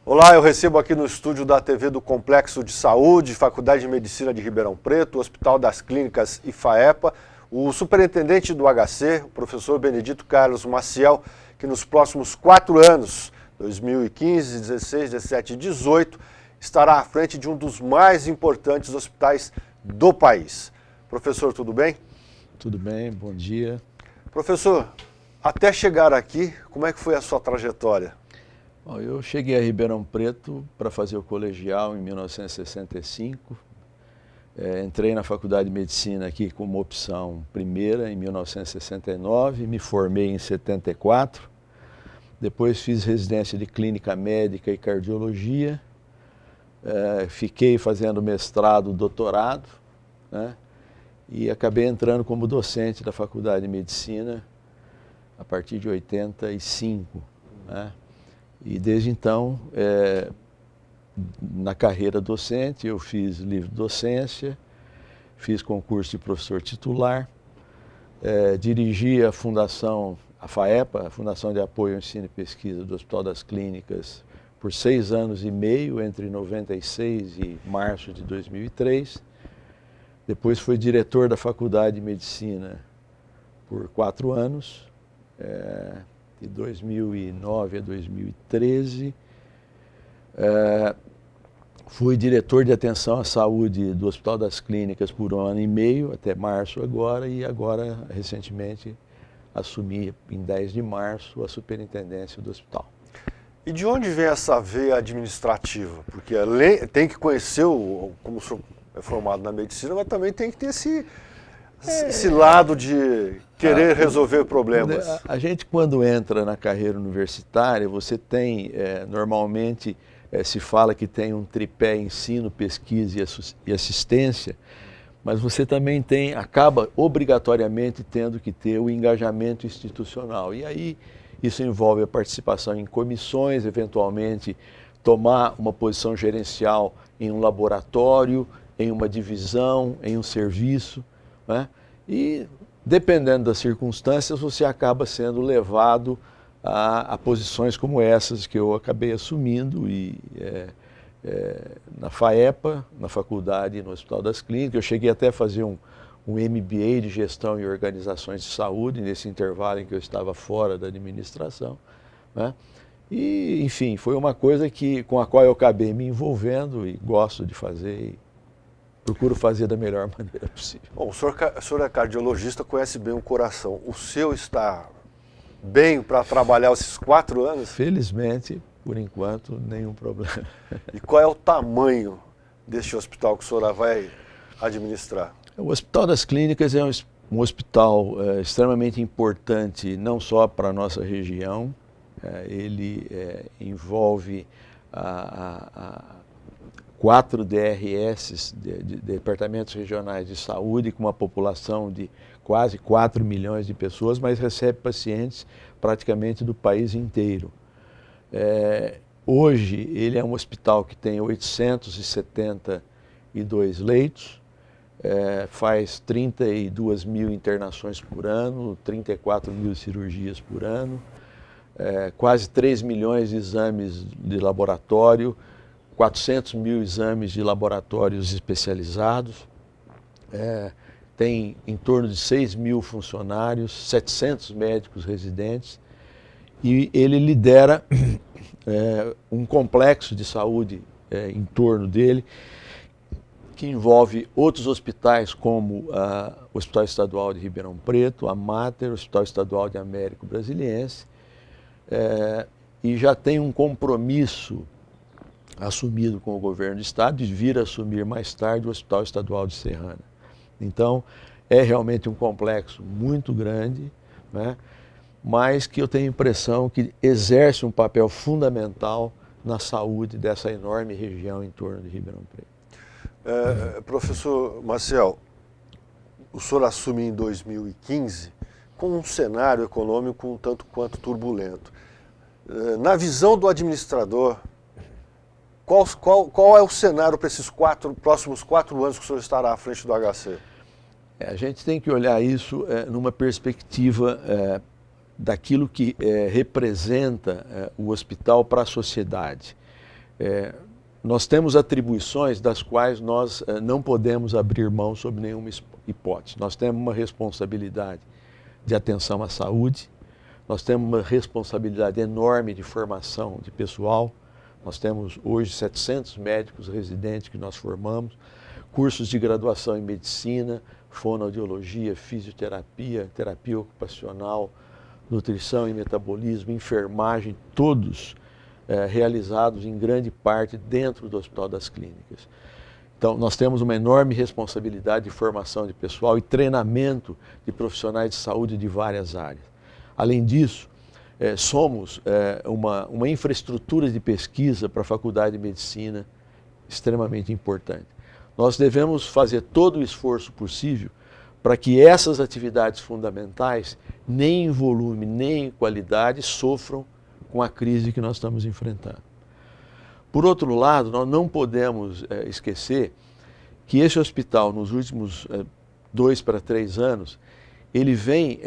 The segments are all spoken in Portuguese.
Olá, eu recebo aqui no estúdio da TV do Complexo de Saúde, Faculdade de Medicina de Ribeirão Preto, Hospital das Clínicas e FAEPA, o superintendente do HC, o professor Benedito Carlos Maciel, que nos próximos 4 anos, 2015, 16, 17 e 18, estará à frente de um dos mais importantes hospitais do país. Professor, tudo bem? Tudo bem, bom dia. Professor, até chegar aqui, como é que foi a sua trajetória? Bom, eu cheguei a Ribeirão Preto para fazer o colegial em 1965. Entrei na Faculdade de Medicina aqui como opção primeira em 1969, me formei em 74. Depois fiz residência de Clínica Médica e Cardiologia. Fiquei fazendo mestrado, doutorado, né? E acabei entrando como docente da Faculdade de Medicina a partir de 85, né? E desde então, na carreira docente, eu fiz livre docência, fiz concurso de professor titular, dirigi a Fundação, a FAEPA, a Fundação de Apoio ao Ensino e Pesquisa do Hospital das Clínicas, por 6 anos e meio, entre 96 e março de 2003. Depois fui diretor da Faculdade de Medicina por 4 anos, de 2009 a 2013. Fui diretor de atenção à saúde do Hospital das Clínicas por 1 ano e meio, até março agora, e agora, recentemente, assumi em 10 de março a superintendência do hospital. E de onde vem essa veia administrativa? Porque tem que conhecer, como o senhor é formado na medicina, mas também tem que ter esse lado de querer resolver problemas. A gente, quando entra na carreira universitária, você tem, normalmente, se fala que tem um tripé ensino, pesquisa e assistência, mas você também acaba obrigatoriamente tendo que ter o engajamento institucional. E aí isso envolve a participação em comissões, eventualmente tomar uma posição gerencial em um laboratório, em uma divisão, em um serviço, né? E, dependendo das circunstâncias, você acaba sendo levado a posições como essas que eu acabei assumindo na FAEPA, na faculdade e no Hospital das Clínicas. Eu cheguei até a fazer um MBA de Gestão e Organizações de Saúde, nesse intervalo em que eu estava fora da administração, né? E, enfim, foi uma coisa com a qual eu acabei me envolvendo e gosto de fazer e procuro fazer da melhor maneira possível. Bom, o senhor é cardiologista, conhece bem o coração. O seu está bem para trabalhar esses 4 anos? Felizmente, por enquanto, nenhum problema. E qual é o tamanho deste hospital que o senhor vai administrar? O Hospital das Clínicas é um hospital extremamente importante, não só para a nossa região. Ele envolve 4 DRS, Departamentos Regionais de Saúde, com uma população de quase 4 milhões de pessoas, mas recebe pacientes praticamente do país inteiro. Hoje, ele é um hospital que tem 872 leitos, faz 32 mil internações por ano, 34 mil cirurgias por ano, quase 3 milhões de exames de laboratório, 400 mil exames de laboratórios especializados, tem em torno de 6 mil funcionários, 700 médicos residentes, e ele lidera um complexo de saúde em torno dele, que envolve outros hospitais como o Hospital Estadual de Ribeirão Preto, a Mater, o Hospital Estadual de Américo Brasiliense, e já tem um compromisso assumido com o governo do estado de vir a assumir mais tarde o Hospital Estadual de Serrana. Então, é realmente um complexo muito grande, né? Mas que eu tenho a impressão que exerce um papel fundamental na saúde dessa enorme região em torno de Ribeirão Preto. Professor Maciel, o senhor assume em 2015 com um cenário econômico um tanto quanto turbulento. Na visão do administrador, qual é o cenário para esses próximos 4 anos que o senhor estará à frente do HC? A gente tem que olhar isso numa perspectiva daquilo que representa o hospital para a sociedade. nós temos atribuições das quais nós não podemos abrir mão sob nenhuma hipótese. Nós temos uma responsabilidade de atenção à saúde, nós temos uma responsabilidade enorme de formação de pessoal. Nós temos hoje 700 médicos residentes que nós formamos, cursos de graduação em medicina, fonoaudiologia, fisioterapia, terapia ocupacional, nutrição e metabolismo, enfermagem, todos realizados em grande parte dentro do Hospital das Clínicas. Então, nós temos uma enorme responsabilidade de formação de pessoal e treinamento de profissionais de saúde de várias áreas. Além disso, somos uma infraestrutura de pesquisa para a Faculdade de Medicina extremamente importante. Nós devemos fazer todo o esforço possível para que essas atividades fundamentais, nem em volume, nem em qualidade, sofram com a crise que nós estamos enfrentando. Por outro lado, nós não podemos esquecer que esse hospital, nos últimos 2 para 3 anos, ele vem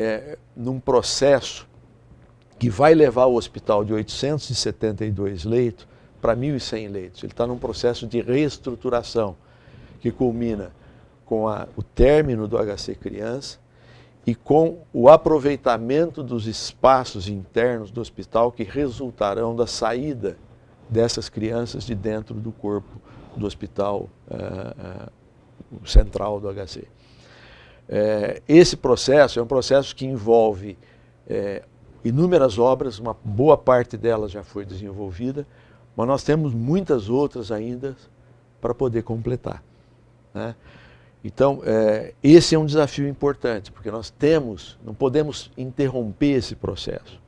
num processo que vai levar o hospital de 872 leitos para 1.100 leitos. Ele está num processo de reestruturação que culmina com o término do HC Criança e com o aproveitamento dos espaços internos do hospital que resultarão da saída dessas crianças de dentro do corpo do hospital central do HC. Esse processo é um processo que envolve inúmeras obras, uma boa parte delas já foi desenvolvida, mas nós temos muitas outras ainda para poder completar, né? Então, esse é um desafio importante, porque nós não podemos interromper esse processo.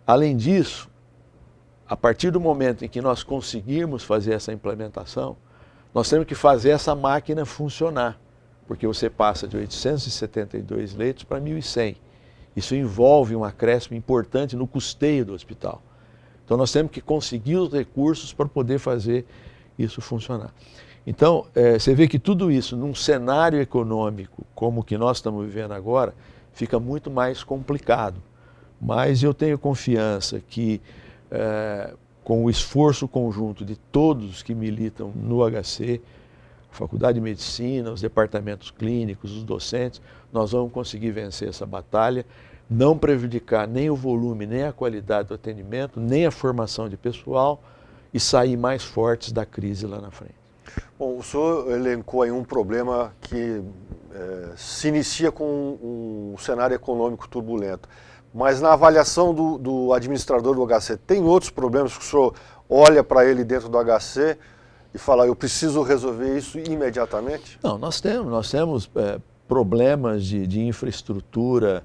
Além disso, a partir do momento em que nós conseguirmos fazer essa implementação, nós temos que fazer essa máquina funcionar, porque você passa de 872 leitos para 1.100. Isso envolve um acréscimo importante no custeio do hospital. Então nós temos que conseguir os recursos para poder fazer isso funcionar. Então, você vê que tudo isso, num cenário econômico como o que nós estamos vivendo agora, fica muito mais complicado. Mas eu tenho confiança que, com o esforço conjunto de todos que militam no HC, a Faculdade de Medicina, os departamentos clínicos, os docentes, nós vamos conseguir vencer essa batalha, não prejudicar nem o volume, nem a qualidade do atendimento, nem a formação de pessoal e sair mais fortes da crise lá na frente. Bom, o senhor elencou aí um problema que se inicia com um cenário econômico turbulento, mas na avaliação do administrador do HC, tem outros problemas que o senhor olha para ele dentro do HC e fala, eu preciso resolver isso imediatamente? Não, nós temos problemas de infraestrutura,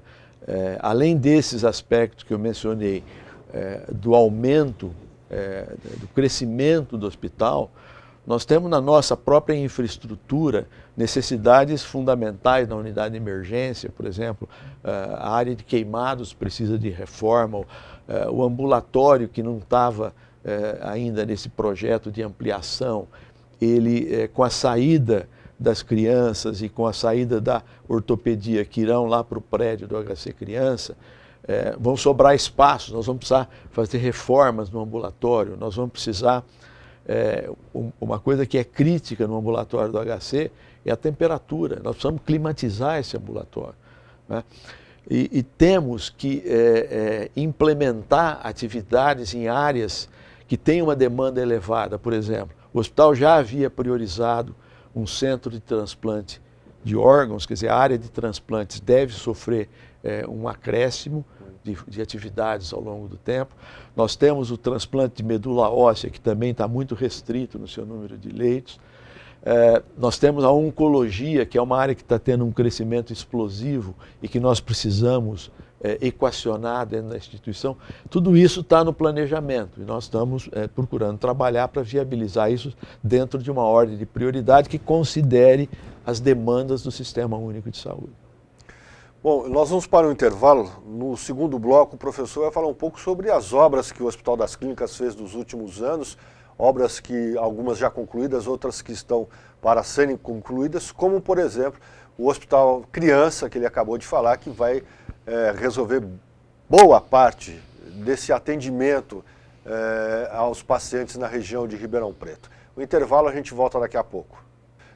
além desses aspectos que eu mencionei, do aumento, do crescimento do hospital, nós temos na nossa própria infraestrutura necessidades fundamentais na unidade de emergência, por exemplo, a área de queimados precisa de reforma, o ambulatório que não estava ainda nesse projeto de ampliação, ele com a saída das crianças e com a saída da ortopedia que irão lá para o prédio do HC Criança, vão sobrar espaços, nós vamos precisar fazer reformas no ambulatório, nós vamos precisar, uma coisa que é crítica no ambulatório do HC é a temperatura, nós precisamos climatizar esse ambulatório, né? E temos que implementar atividades em áreas que têm uma demanda elevada. Por exemplo, o hospital já havia priorizado um centro de transplante de órgãos, quer dizer, a área de transplantes deve sofrer um acréscimo de atividades ao longo do tempo. Nós temos o transplante de medula óssea, que também está muito restrito no seu número de leitos. Nós temos a oncologia, que é uma área que está tendo um crescimento explosivo e que nós precisamos equacionar dentro da instituição. Tudo isso está no planejamento e nós estamos procurando trabalhar para viabilizar isso dentro de uma ordem de prioridade que considere as demandas do Sistema Único de Saúde. Bom, nós vamos para o intervalo. No segundo bloco, o professor vai falar um pouco sobre as obras que o Hospital das Clínicas fez nos últimos anos, obras que algumas já concluídas, outras que estão para serem concluídas, como, por exemplo, o Hospital Criança, que ele acabou de falar, que vai resolver boa parte desse atendimento aos pacientes na região de Ribeirão Preto. O intervalo a gente volta daqui a pouco.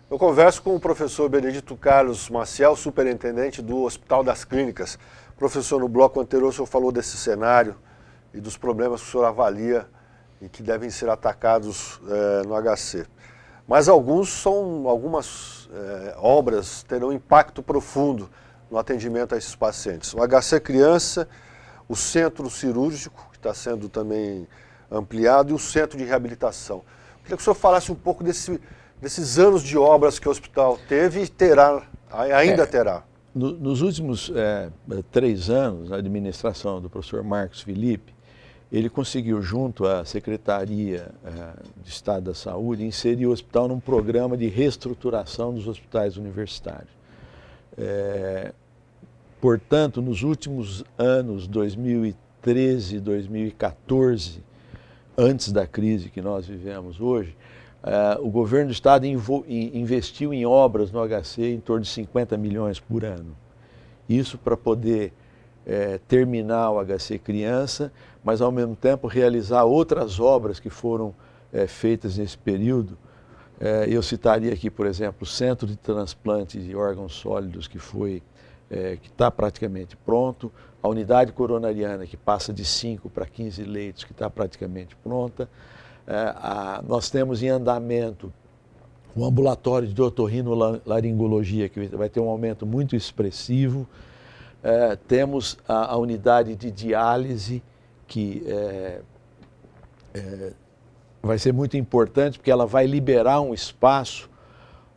Eu converso com o professor Benedito Carlos Maciel, superintendente do Hospital das Clínicas. Professor, no bloco anterior o senhor falou desse cenário e dos problemas que o senhor avalia e que devem ser atacados no HC. Mas algumas obras terão impacto profundo no atendimento a esses pacientes. O HC Criança, o centro cirúrgico, que está sendo também ampliado, e o centro de reabilitação. Eu queria que o senhor falasse um pouco desses anos de obras que o hospital teve e ainda terá. Nos últimos 3 anos, na administração do professor Marcos Felipe, ele conseguiu, junto à Secretaria de Estado da Saúde, inserir o hospital num programa de reestruturação dos hospitais universitários. Portanto, nos últimos anos, 2013 e 2014, antes da crise que nós vivemos hoje, o governo do estado investiu em obras no HC em torno de 50 milhões por ano. Isso para poder terminar o HC Criança, mas ao mesmo tempo realizar outras obras que foram feitas nesse período. Eu citaria aqui, por exemplo, o Centro de Transplante de Órgãos Sólidos, que está praticamente pronto, a unidade coronariana, que passa de 5 para 15 leitos, que está praticamente pronta. Nós temos em andamento o ambulatório de otorrinolaringologia, que vai ter um aumento muito expressivo. Temos a unidade de diálise, que vai ser muito importante, porque ela vai liberar um espaço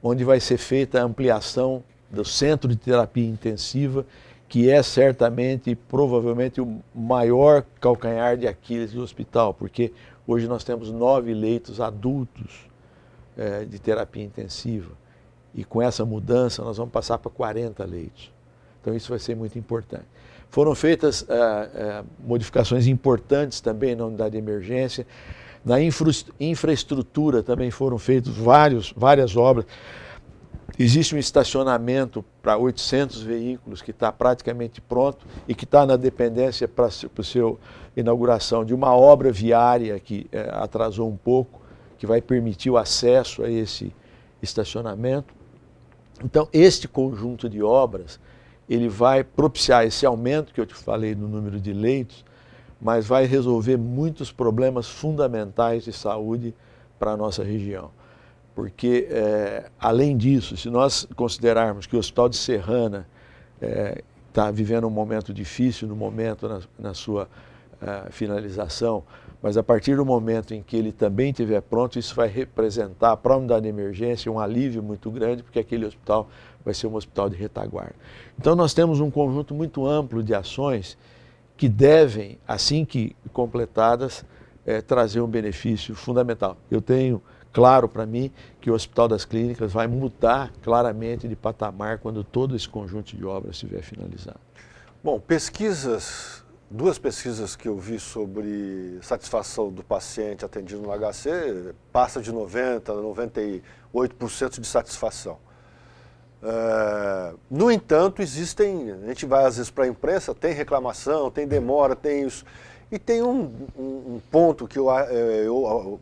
onde vai ser feita a ampliação do centro de terapia intensiva, que é certamente e provavelmente o maior calcanhar de Aquiles do hospital, porque hoje nós temos 9 leitos adultos de terapia intensiva, e com essa mudança nós vamos passar para 40 leitos. Então isso vai ser muito importante. Foram feitas modificações importantes também na unidade de emergência. Na infraestrutura também foram feitas várias obras. Existe um estacionamento para 800 veículos que está praticamente pronto e que está na dependência para a sua inauguração de uma obra viária que atrasou um pouco, que vai permitir o acesso a esse estacionamento. Então, este conjunto de obras, ele vai propiciar esse aumento que eu te falei no número de leitos, mas vai resolver muitos problemas fundamentais de saúde para a nossa região. Porque, além disso, se nós considerarmos que o Hospital de Serrana está vivendo um momento difícil na sua finalização, mas a partir do momento em que ele também estiver pronto, isso vai representar para a unidade de emergência um alívio muito grande, porque aquele hospital vai ser um hospital de retaguarda. Então nós temos um conjunto muito amplo de ações que devem, assim que completadas, trazer um benefício fundamental. Eu tenho claro para mim que o Hospital das Clínicas vai mudar claramente de patamar quando todo esse conjunto de obras estiver finalizado. Bom, duas pesquisas que eu vi sobre satisfação do paciente atendido no HC, passa de 90% a 98% de satisfação. No entanto, a gente vai às vezes para a imprensa, tem reclamação, tem demora, tem isso. E tem um ponto que eu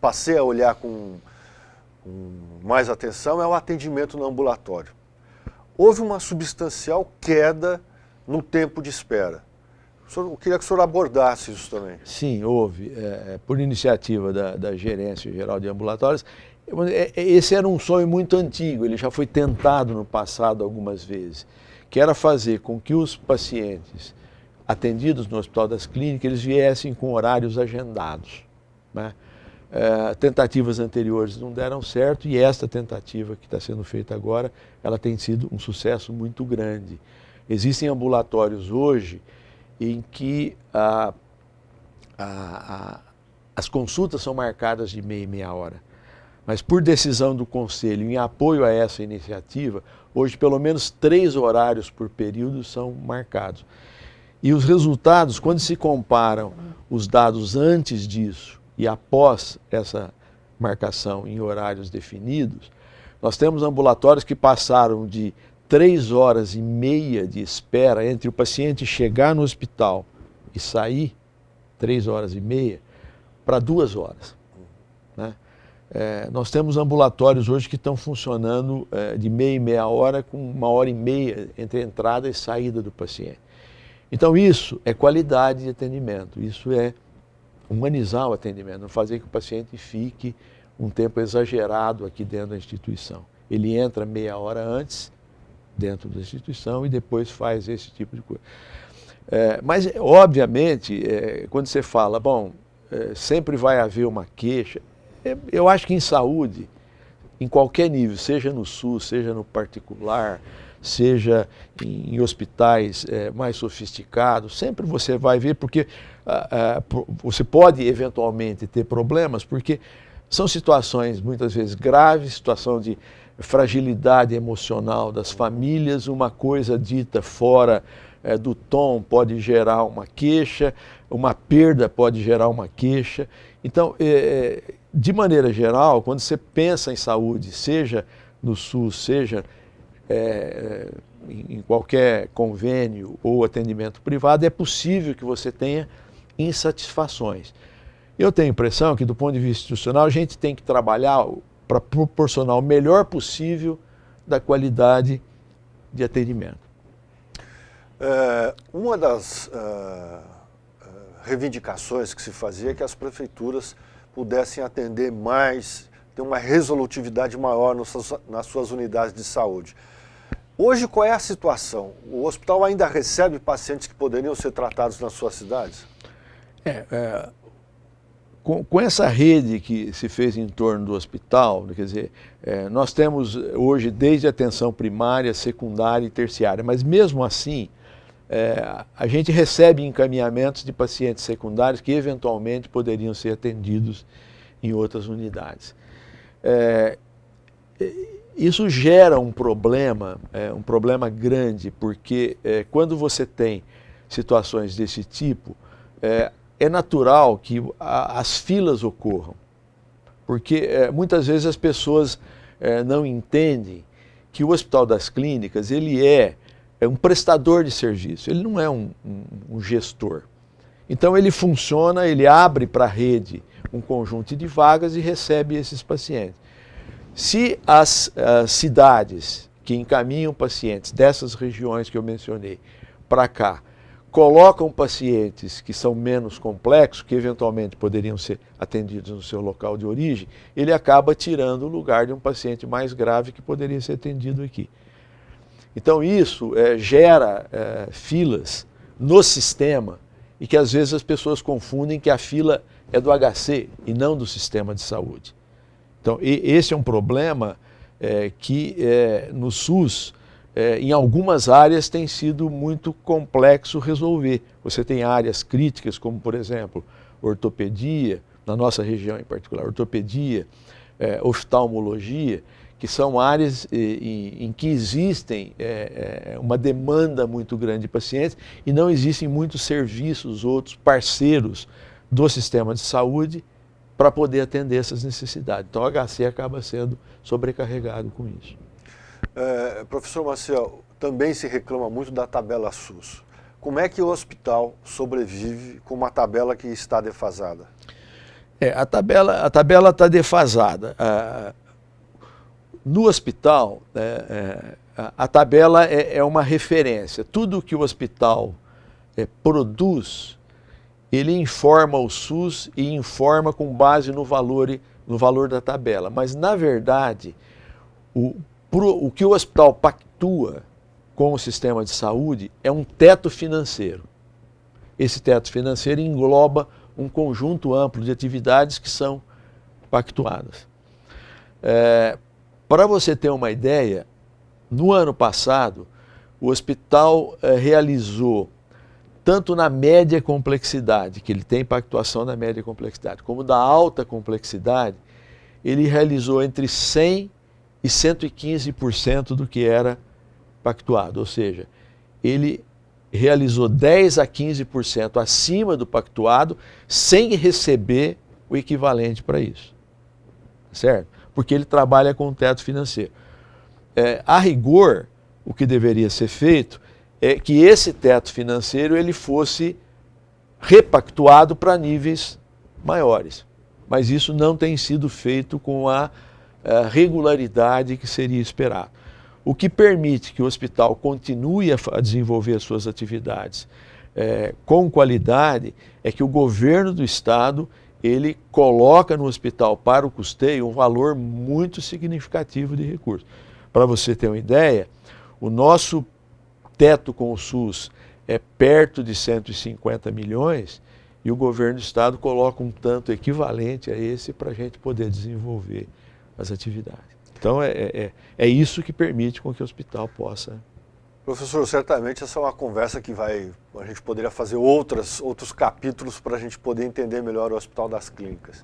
passei a olhar com mais atenção, é o atendimento no ambulatório. Houve uma substancial queda no tempo de espera. Eu queria que o senhor abordasse isso também. Sim, houve. Por iniciativa da Gerência Geral de Ambulatórios. Esse era um sonho muito antigo, ele já foi tentado no passado algumas vezes, que era fazer com que os pacientes atendidos no Hospital das Clínicas, eles viessem com horários agendados, né? Tentativas anteriores não deram certo e esta tentativa que está sendo feita agora, ela tem sido um sucesso muito grande. Existem ambulatórios hoje em que as consultas são marcadas de meia hora. Mas por decisão do Conselho, em apoio a essa iniciativa, hoje pelo menos 3 horários por período são marcados. E os resultados, quando se comparam os dados antes disso e após essa marcação em horários definidos, nós temos ambulatórios que passaram de 3 horas e meia de espera entre o paciente chegar no hospital e sair, 3 horas e meia, para 2 horas. Né? Nós temos ambulatórios hoje que estão funcionando de meia e meia hora, com 1h30 entre a entrada e saída do paciente. Então isso é qualidade de atendimento, isso é humanizar o atendimento, não fazer que o paciente fique um tempo exagerado aqui dentro da instituição. Ele entra meia hora antes dentro da instituição e depois faz esse tipo de coisa. Mas, obviamente, quando você fala, sempre vai haver uma queixa, eu acho que em saúde, em qualquer nível, seja no SUS, seja no particular, seja em hospitais mais sofisticados, sempre você vai ver, porque você pode eventualmente ter problemas, porque são situações muitas vezes graves, situação de fragilidade emocional das famílias, uma coisa dita fora do tom pode gerar uma queixa, uma perda pode gerar uma queixa. Então, de maneira geral, quando você pensa em saúde, seja no SUS, seja em qualquer convênio ou atendimento privado, é possível que você tenha insatisfações. Eu tenho a impressão que, do ponto de vista institucional, a gente tem que trabalhar para proporcionar o melhor possível da qualidade de atendimento. Uma das reivindicações que se fazia é que as prefeituras pudessem atender mais, ter uma resolutividade maior nas suas unidades de saúde. Hoje, qual é a situação? O hospital ainda recebe pacientes que poderiam ser tratados nas suas cidades? Com essa rede que se fez em torno do hospital, quer dizer, nós temos hoje desde a atenção primária, secundária e terciária, mas mesmo assim, a gente recebe encaminhamentos de pacientes secundários que eventualmente poderiam ser atendidos em outras unidades. Isso gera um problema grande, porque quando você tem situações desse tipo, é natural que as filas ocorram, porque muitas vezes as pessoas não entendem que o Hospital das Clínicas ele é um prestador de serviço, ele não é um gestor. Então ele funciona, ele abre para a rede um conjunto de vagas e recebe esses pacientes. Se as cidades que encaminham pacientes dessas regiões que eu mencionei para cá, colocam pacientes que são menos complexos, que eventualmente poderiam ser atendidos no seu local de origem, ele acaba tirando o lugar de um paciente mais grave que poderia ser atendido aqui. Então isso gera filas no sistema e que às vezes as pessoas confundem que a fila é do HC e não do sistema de saúde. Então esse é um problema que no SUS, em algumas áreas tem sido muito complexo resolver. Você tem áreas críticas, como por exemplo, ortopedia, na nossa região em particular, ortopedia, oftalmologia, que são áreas em que existem uma demanda muito grande de pacientes e não existem muitos serviços, outros parceiros do sistema de saúde para poder atender essas necessidades. Então o HC acaba sendo sobrecarregado com isso. Professor Maciel, também se reclama muito da tabela SUS. Como é que o hospital sobrevive com uma tabela que está defasada? A tabela está defasada. No hospital, a tabela é uma referência. Tudo que o hospital produz, ele informa o SUS e informa com base no valor da tabela. Mas, na verdade, o que o hospital pactua com o sistema de saúde é um teto financeiro. Esse teto financeiro engloba um conjunto amplo de atividades que são pactuadas. Para você ter uma ideia, no ano passado, o hospital realizou, tanto na média complexidade, que ele tem pactuação na média complexidade, como da alta complexidade, ele realizou entre 100% e 115% do que era pactuado, ou seja, ele realizou 10% a 15% acima do pactuado sem receber o equivalente para isso, certo? Porque ele trabalha com o teto financeiro. A rigor, o que deveria ser feito é que esse teto financeiro ele fosse repactuado para níveis maiores. Mas isso não tem sido feito com a regularidade que seria esperado. O que permite que o hospital continue a desenvolver as suas atividades com qualidade é que o governo do estado ele coloca no hospital para o custeio um valor muito significativo de recursos. Para você ter uma ideia, o nosso teto com o SUS é perto de 150 milhões e o governo do estado coloca um tanto equivalente a esse para a gente poder desenvolver as atividades. Então é isso que permite com que o hospital possa... Professor, certamente essa é uma conversa que a gente poderia fazer outros capítulos para a gente poder entender melhor o Hospital das Clínicas.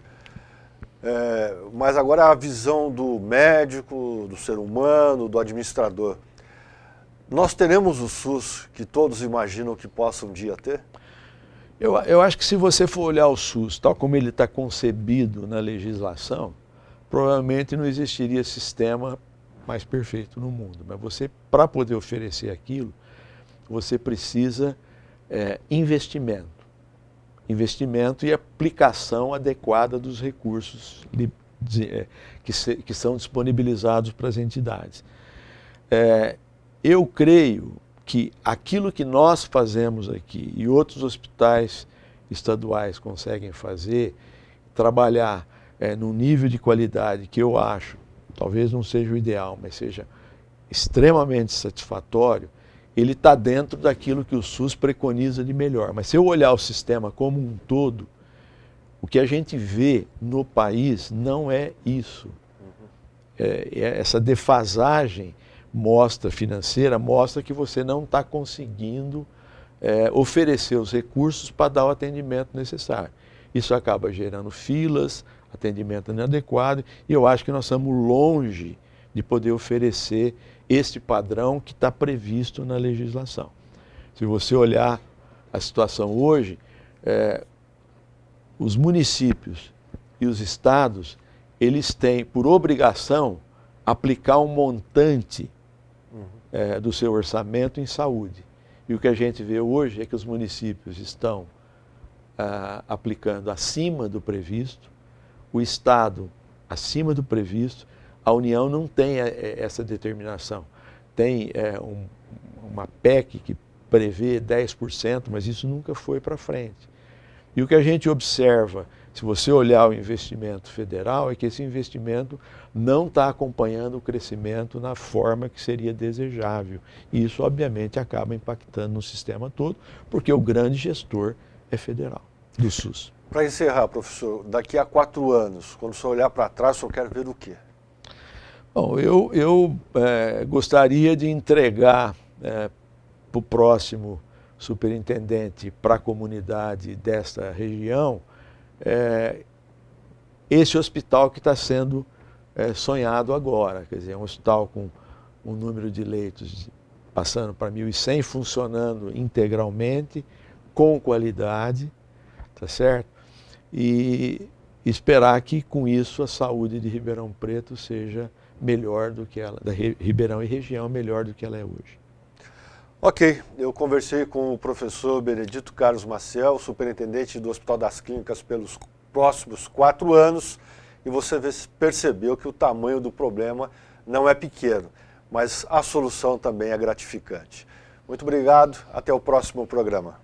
Mas agora a visão do médico, do ser humano, do administrador. Nós teremos o SUS que todos imaginam que possa um dia ter? Eu acho que se você for olhar o SUS tal como ele está concebido na legislação, provavelmente não existiria sistema mais perfeito no mundo. Mas você, para poder oferecer aquilo, você precisa investimento. Investimento e aplicação adequada dos recursos que são disponibilizados para as entidades. Eu creio que aquilo que nós fazemos aqui e outros hospitais estaduais conseguem fazer, trabalhar num nível de qualidade que eu acho, talvez não seja o ideal, mas seja extremamente satisfatório, ele está dentro daquilo que o SUS preconiza de melhor. Mas se eu olhar o sistema como um todo, o que a gente vê no país não é isso. Essa defasagem financeira mostra que você não está conseguindo oferecer os recursos para dar o atendimento necessário. Isso acaba gerando filas, atendimento inadequado, e eu acho que nós estamos longe de poder oferecer este padrão que está previsto na legislação. Se você olhar a situação hoje, os municípios e os estados, eles têm por obrigação aplicar um montante do seu orçamento em saúde. E o que a gente vê hoje é que os municípios estão aplicando acima do previsto, o Estado acima do previsto, a União não tem essa determinação. Tem uma PEC que prevê 10%, mas isso nunca foi para frente. E o que a gente observa, se você olhar o investimento federal, é que esse investimento não está acompanhando o crescimento na forma que seria desejável. E isso, obviamente, acaba impactando no sistema todo, porque o grande gestor é federal, do SUS. Para encerrar, professor, daqui a 4 anos, quando o senhor olhar para trás, o senhor quer ver o quê? Bom, eu gostaria de entregar para o próximo superintendente, para a comunidade desta região, esse hospital que está sendo sonhado agora. Quer dizer, um hospital com um número de leitos passando para 1.100, funcionando integralmente, com qualidade, tá certo? E esperar que com isso a saúde de Ribeirão Preto seja melhor do que ela, da Ribeirão e região, melhor do que ela é hoje. Ok, eu conversei com o professor Benedito Carlos Maciel, superintendente do Hospital das Clínicas pelos próximos 4 anos, e você percebeu que o tamanho do problema não é pequeno, mas a solução também é gratificante. Muito obrigado, até o próximo programa.